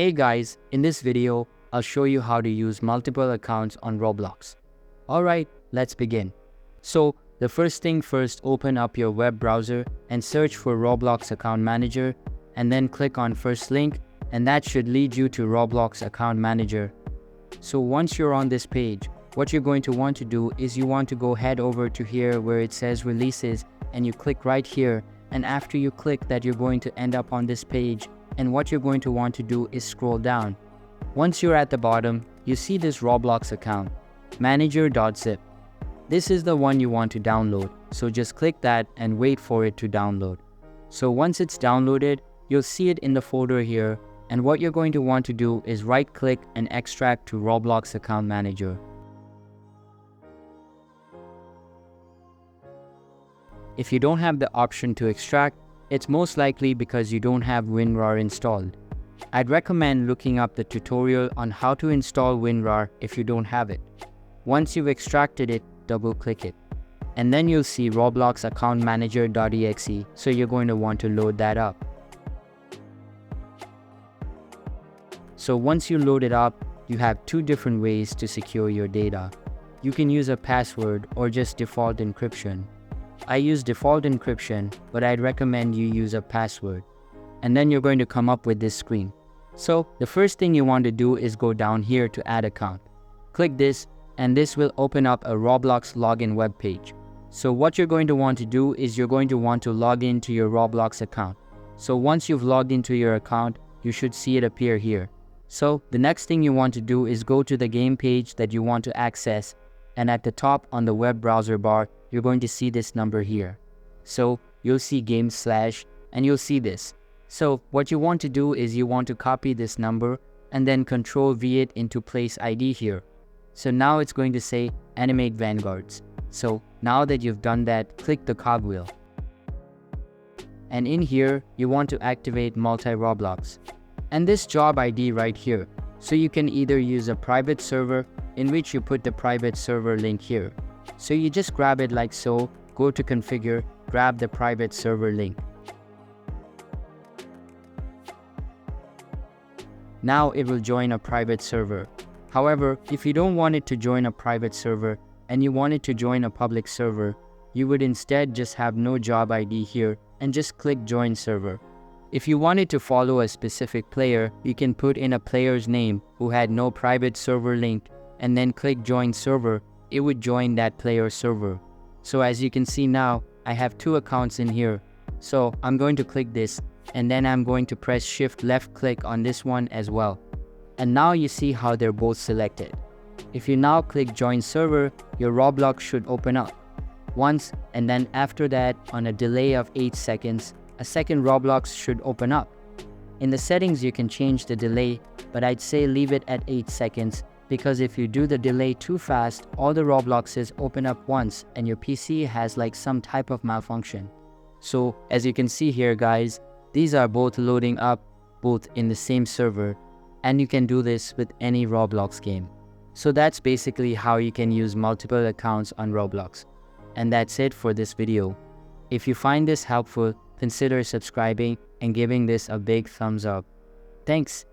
Hey guys, in this video, I'll show you how to use multiple accounts on Roblox. Alright, let's begin. So, the first thing first, open up your web browser and search for Roblox Account Manager, and then click on first link, and that should lead you to Roblox Account Manager. So once you're on this page, what you're going to want to do is you want to go head over to here where it says releases, and you click right here, and after you click that, you're going to end up on this page, and what you're going to want to do is scroll down. Once you're at the bottom, you see this Roblox account, manager.zip. This is the one you want to download, so just click that and wait for it to download. So once it's downloaded, you'll see it in the folder here, and what you're going to want to do is right click and extract to Roblox Account Manager. If you don't have the option to extract, it's most likely because you don't have WinRAR installed. I'd recommend looking up the tutorial on how to install WinRAR if you don't have it. Once you've extracted it, double click it. And then you'll see Roblox Account Manager.exe, so you're going to want to load that up. So once you load it up, you have two different ways to secure your data. You can use a password or just default encryption. I use default encryption, but I'd recommend you use a password. And then you're going to come up with this screen. So the first thing you want to do is go down here to add account. Click this, and this will open up a Roblox login web page. So what you're going to want to do is you're going to want to log into your Roblox account. So once you've logged into your account, you should see it appear here. So the next thing you want to do is go to the game page that you want to access, and at the top on the web browser bar, you're going to see this number here. So you'll see game/ and you'll see this. So what you want to do is you want to copy this number and then Ctrl+V it into place ID here. So now it's going to say animate vanguards. So now that you've done that, click the cogwheel. And in here, you want to activate multi-Roblox. And this job ID right here. So you can either use a private server, in which you put the private server link here. So you just grab it like so, go to configure, grab the private server link. Now it will join a private server. However, if you don't want it to join a private server and you want it to join a public server, you would instead just have no job ID here and just click join server. If you wanted to follow a specific player, you can put in a player's name who had no private server linked and then click join server. It would join that player server. So as you can see now, I have two accounts in here. So I'm going to click this, and then I'm going to press shift left click on this one as well. And now you see how they're both selected. If you now click join server, your Roblox should open up once, and then after that, on a delay of 8 seconds, a second Roblox should open up. In the settings you can change the delay, but I'd say leave it at 8 seconds, because if you do the delay too fast, all the Robloxes open up once and your PC has like some type of malfunction. So as you can see here guys, these are both loading up, both in the same server, and you can do this with any Roblox game. So that's basically how you can use multiple accounts on Roblox. And that's it for this video. If you find this helpful, consider subscribing and giving this a big thumbs up. Thanks.